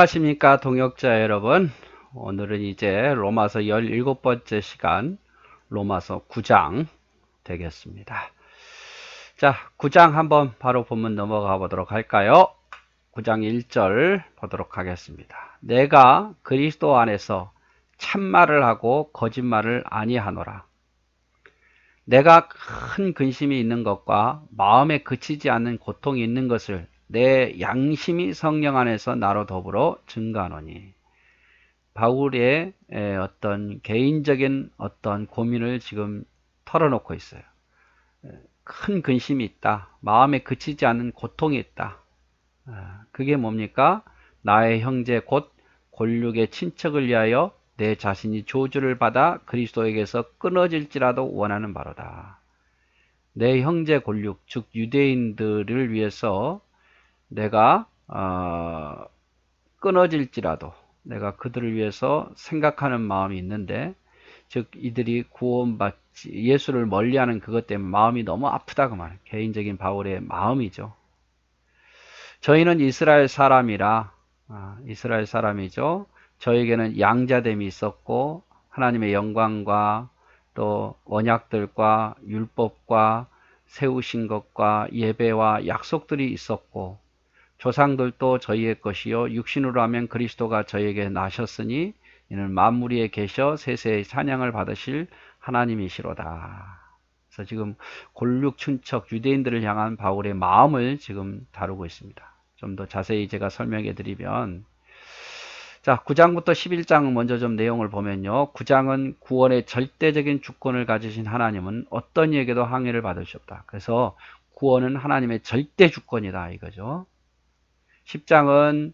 안녕하십니까 동역자 여러분. 오늘은 이제 로마서 17번째 시간 로마서 9장 되겠습니다. 자, 9장 한번 바로 본문 넘어가 보도록 할까요? 9장 1절 보도록 하겠습니다. 내가 그리스도 안에서 참말을 하고 거짓말을 아니하노라. 내가 큰 근심이 있는 것과 마음에 그치지 않는 고통이 있는 것을 내 양심이 성령 안에서 나로 더불어 증거하노니. 바울의 어떤 개인적인 어떤 고민을 지금 털어놓고 있어요. 큰 근심이 있다. 마음에 그치지 않는 고통이 있다. 그게 뭡니까? 나의 형제 곧 골육의 친척을 위하여 내 자신이 저주를 받아 그리스도에게서 끊어질지라도 원하는 바로다. 내 형제 골육, 즉 유대인들을 위해서 내가 끊어질지라도 내가 그들을 위해서 생각하는 마음이 있는데, 즉 이들이 구원받지 예수를 멀리하는 그것 때문에 마음이 너무 아프다 그 말이에요. 개인적인 바울의 마음이죠. 저희는 이스라엘 사람이라 이스라엘 사람이죠. 저에게는 양자됨이 있었고 하나님의 영광과 또 언약들과 율법과 세우신 것과 예배와 약속들이 있었고, 조상들도 저희의 것이요 육신으로 하면 그리스도가 저희에게 나셨으니 이는 만물 위에 계셔 세세의 찬양을 받으실 하나님이시로다. 그래서 지금 골육 친척 유대인들을 향한 바울의 마음을 지금 다루고 있습니다. 좀 더 자세히 제가 설명해 드리면, 자, 9장부터 11장 먼저 좀 내용을 보면요. 9장은 구원의 절대적인 주권을 가지신 하나님은 어떤 이에게도 항해를 받을 수 없다. 그래서 구원은 하나님의 절대 주권이다 이거죠. 10장은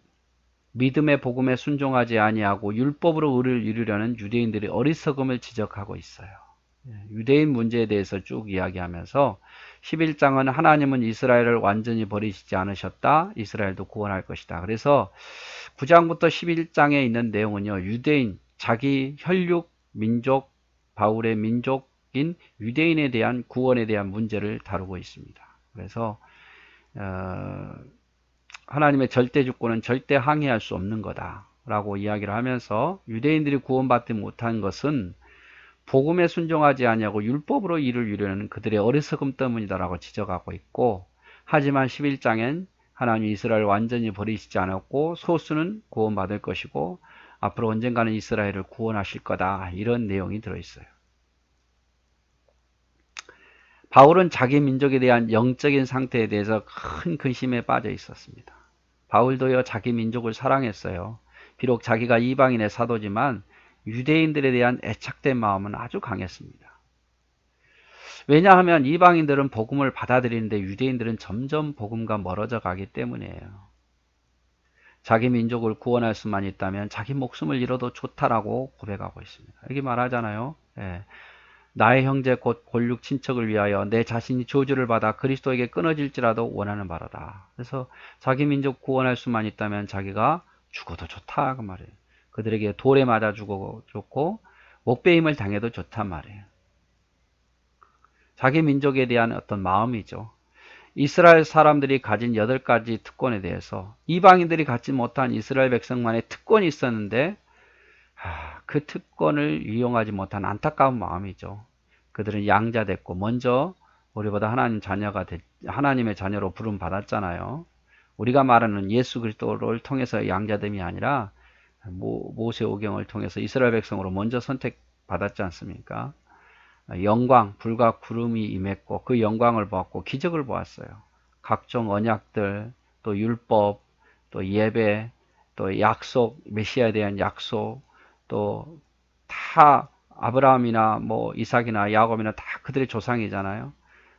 믿음의 복음에 순종하지 아니하고 율법으로 의를 이루려는 유대인들의 어리석음을 지적하고 있어요. 유대인 문제에 대해서 쭉 이야기하면서 11장은 하나님은 이스라엘을 완전히 버리시지 않으셨다. 이스라엘도 구원할 것이다. 그래서 9장부터 11장에 있는 내용은요. 유대인, 자기 혈육, 민족, 바울의 민족인 유대인에 대한 구원에 대한 문제를 다루고 있습니다. 그래서 하나님의 절대 주권은 절대 항의할 수 없는 거다 라고 이야기를 하면서, 유대인들이 구원받지 못한 것은 복음에 순종하지 아니하고 율법으로 일을 이루려는 그들의 어리석음 때문이다 라고 지적하고 있고, 하지만 11장엔 하나님 이스라엘을 완전히 버리시지 않았고 소수는 구원받을 것이고 앞으로 언젠가는 이스라엘을 구원하실 거다, 이런 내용이 들어있어요. 바울은 자기 민족에 대한 영적인 상태에 대해서 큰 근심에 빠져 있었습니다. 바울도요, 자기 민족을 사랑했어요. 비록 자기가 이방인의 사도지만 유대인들에 대한 애착된 마음은 아주 강했습니다. 왜냐하면 이방인들은 복음을 받아들이는데 유대인들은 점점 복음과 멀어져 가기 때문이에요. 자기 민족을 구원할 수만 있다면 자기 목숨을 잃어도 좋다라고 고백하고 있습니다. 이렇게 말하잖아요. 예. 나의 형제 곧 골육 친척을 위하여 내 자신이 저주를 받아 그리스도에게 끊어질지라도 원하는 바로다. 그래서 자기 민족 구원할 수만 있다면 자기가 죽어도 좋다 그 말이에요. 그들에게 돌에 맞아 죽어도 좋고 목베임을 당해도 좋단 말이에요. 자기 민족에 대한 어떤 마음이죠. 이스라엘 사람들이 가진 8가지 특권에 대해서 이방인들이 갖지 못한 이스라엘 백성만의 특권이 있었는데 그 특권을 이용하지 못한 안타까운 마음이죠. 그들은 양자됐고 먼저 우리보다 하나님의 자녀로 부름 받았잖아요. 우리가 말하는 예수 그리스도를 통해서 양자됨이 아니라 모세오경을 통해서 이스라엘 백성으로 먼저 선택받았지 않습니까? 영광, 불과 구름이 임했고 그 영광을 보았고 기적을 보았어요. 각종 언약들, 또 율법, 또 예배, 또 약속, 메시아에 대한 약속, 또 다 아브라함이나 뭐 이삭이나 야곱이나 다 그들의 조상이잖아요.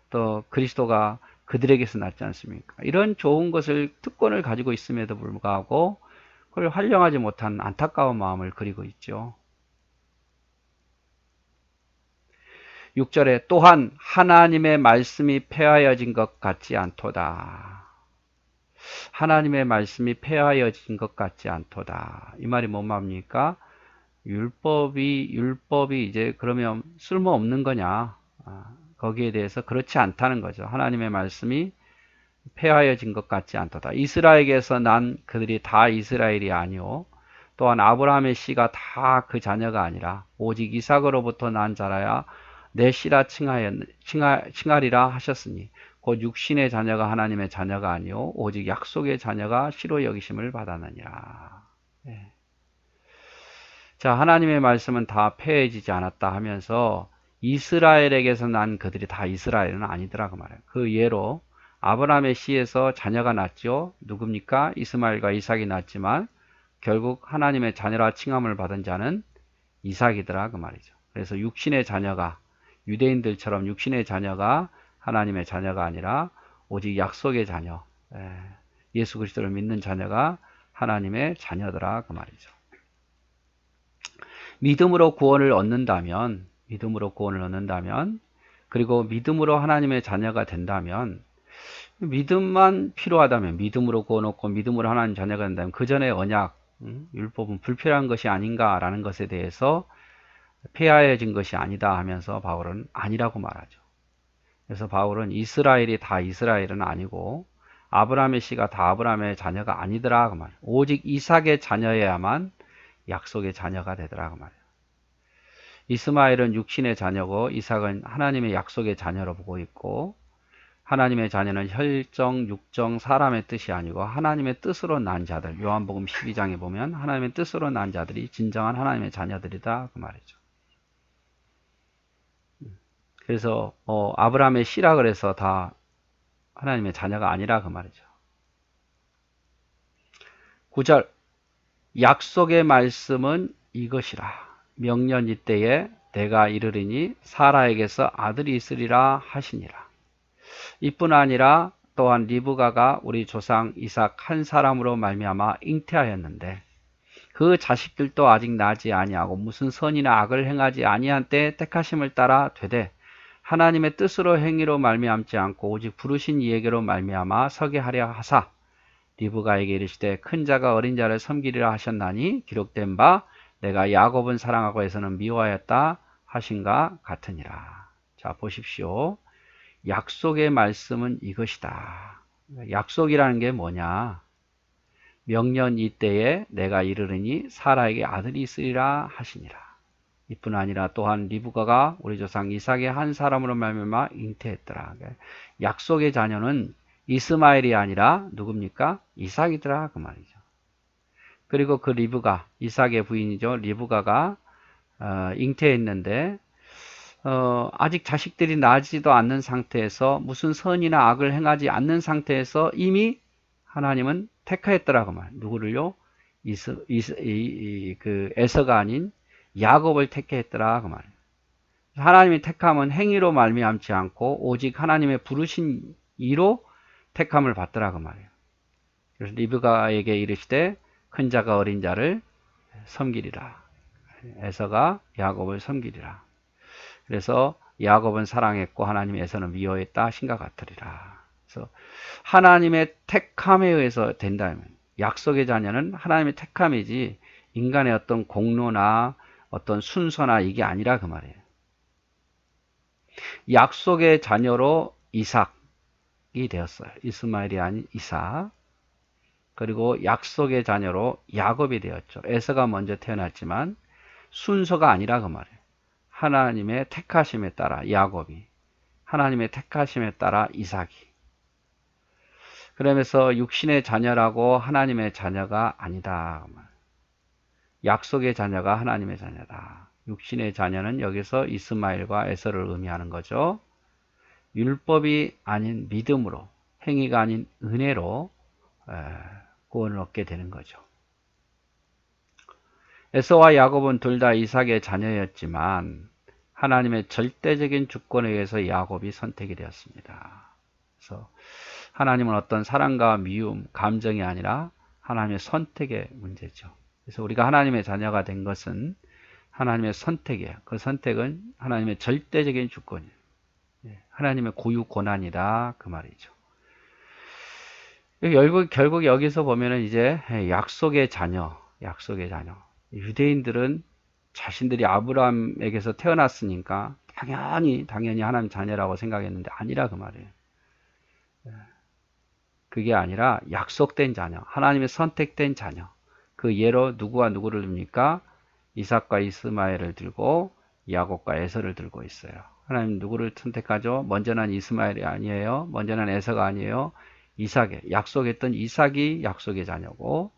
또 그리스도가 그들에게서 났지 않습니까? 이런 좋은 것을 특권을 가지고 있음에도 불구하고 그걸 활용하지 못한 안타까운 마음을 그리고 있죠. 6절에 또한 하나님의 말씀이 폐하여진 것 같지 않도다. 하나님의 말씀이 폐하여진 것 같지 않도다. 이 말이 뭔 말입니까? 율법이 이제 그러면 쓸모없는 거냐? 거기에 대해서 그렇지 않다는 거죠. 하나님의 말씀이 폐하여진 것 같지 않도다. 이스라엘에게서 난 그들이 다 이스라엘이 아니오. 또한 아브라함의 씨가 다 그 자녀가 아니라 오직 이삭으로부터 난 자라야 내 씨라 칭하리라 하셨으니 곧 육신의 자녀가 하나님의 자녀가 아니오 오직 약속의 자녀가 씨로 여기심을 받았느니라. 네. 자, 하나님의 말씀은 다 폐해지지 않았다 하면서 이스라엘에게서 난 그들이 다 이스라엘은 아니더라 그 말이에요. 그 예로 아브라함의 씨에서 자녀가 났죠. 누굽니까? 이스마엘과 이삭이 났지만 결국 하나님의 자녀라 칭함을 받은 자는 이삭이더라 그 말이죠. 그래서 육신의 자녀가 유대인들처럼 육신의 자녀가 하나님의 자녀가 아니라 오직 약속의 자녀, 예수 그리스도를 믿는 자녀가 하나님의 자녀더라 그 말이죠. 믿음으로 구원을 얻는다면 그리고 믿음으로 하나님의 자녀가 된다면 믿음만 필요하다면 믿음으로 구원 얻고 믿음으로 하나님 자녀가 된다면 그 전에 언약 율법은 불필요한 것이 아닌가라는 것에 대해서 폐하여진 것이 아니다 하면서 바울은 아니라고 말하죠. 그래서 바울은 이스라엘이 다 이스라엘은 아니고 아브라함의 씨가 다 아브라함의 자녀가 아니더라 그 말이에요. 오직 이삭의 자녀여야만 약속의 자녀가 되더라 그 말이에요. 이스마엘은 육신의 자녀고 이삭은 하나님의 약속의 자녀로 보고 있고 하나님의 자녀는 혈정, 육정, 사람의 뜻이 아니고 하나님의 뜻으로 난 자들, 요한복음 12장에 보면 하나님의 뜻으로 난 자들이 진정한 하나님의 자녀들이다 그 말이죠. 그래서 아브라함의 씨라 그래서 다 하나님의 자녀가 아니라 그 말이죠. 9절 약속의 말씀은 이것이라 명년 이때에 내가 이르리니 사라에게서 아들이 있으리라 하시니라. 이뿐 아니라 또한 리브가가 우리 조상 이삭 한 사람으로 말미암아 잉태하였는데 그 자식들도 아직 나지 아니하고 무슨 선이나 악을 행하지 아니한 때에 택하심을 따라 되되 하나님의 뜻으로 행위로 말미암지 않고 오직 부르신 이에게로 말미암아 서게 하려 하사 리브가에게 이르시되 큰 자가 어린 자를 섬기리라 하셨나니 기록된 바 내가 야곱은 사랑하고 에서는 미워하였다 하신가 같으니라. 자 보십시오. 약속의 말씀은 이것이다. 약속이라는 게 뭐냐? 명년 이때에 내가 이르르니 사라에게 아들이 있으리라 하시니라. 이뿐 아니라 또한 리브가가 우리 조상 이삭의 한 사람으로 말미암아 잉태했더라. 약속의 자녀는 이스마엘이 아니라 누굽니까? 이삭이더라 그 말이죠. 그리고 그 리브가 이삭의 부인이죠. 리브가가 잉태했는데 아직 자식들이 나지도 않는 상태에서 무슨 선이나 악을 행하지 않는 상태에서 이미 하나님은 택하였더라고 말. 누구를요? 그 에서가 아닌 야곱을 택했더라 그 말. 하나님의 택함은 행위로 말미암지 않고 오직 하나님의 부르신 이로 택함을 받더라 그 말이에요. 그래서 리브가에게 이르시되 큰 자가 어린 자를 섬기리라. 에서가 야곱을 섬기리라. 그래서 야곱은 사랑했고 하나님의 에서는 미워했다 하신가 같으리라. 그래서 하나님의 택함에 의해서 된다면 약속의 자녀는 하나님의 택함이지 인간의 어떤 공로나 어떤 순서나 이게 아니라 그 말이에요. 약속의 자녀로 이삭이 되었어요. 이스마엘이 아닌 이삭. 그리고 약속의 자녀로 야곱이 되었죠. 에서가 먼저 태어났지만 순서가 아니라 그 말이에요. 하나님의 택하심에 따라 야곱이, 하나님의 택하심에 따라 이삭이. 그러면서 육신의 자녀라고 하나님의 자녀가 아니다. 약속의 자녀가 하나님의 자녀다. 육신의 자녀는 여기서 이스마엘과 에서를 의미하는 거죠. 율법이 아닌 믿음으로, 행위가 아닌 은혜로 구원을 얻게 되는 거죠. 에서와 야곱은 둘 다 이삭의 자녀였지만 하나님의 절대적인 주권에 의해서 야곱이 선택이 되었습니다. 그래서 하나님은 어떤 사랑과 미움, 감정이 아니라 하나님의 선택의 문제죠. 그래서 우리가 하나님의 자녀가 된 것은 하나님의 선택이에요. 그 선택은 하나님의 절대적인 주권이에요. 하나님의 고유 권한이다 그 말이죠. 결국 여기서 보면은 이제 약속의 자녀. 유대인들은 자신들이 아브라함에게서 태어났으니까 당연히 하나님 자녀라고 생각했는데 아니라 그 말이에요. 그게 아니라 약속된 자녀, 하나님의 선택된 자녀. 그 예로 누구와 누구를 듭니까? 이삭과 이스마엘을 들고 야곱과 에서를 들고 있어요. 하나님 누구를 선택하죠? 먼저 난 이스마엘이 아니에요. 먼저 난 에서가 아니에요. 이삭에 약속했던 이삭이 약속의 자녀고,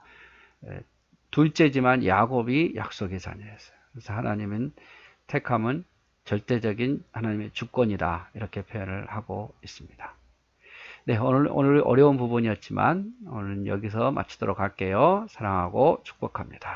둘째지만 야곱이 약속의 자녀였어요. 그래서 하나님은 택함은 절대적인 하나님의 주권이다, 이렇게 표현을 하고 있습니다. 네, 오늘 어려운 부분이었지만 오늘 여기서 마치도록 할게요. 사랑하고 축복합니다.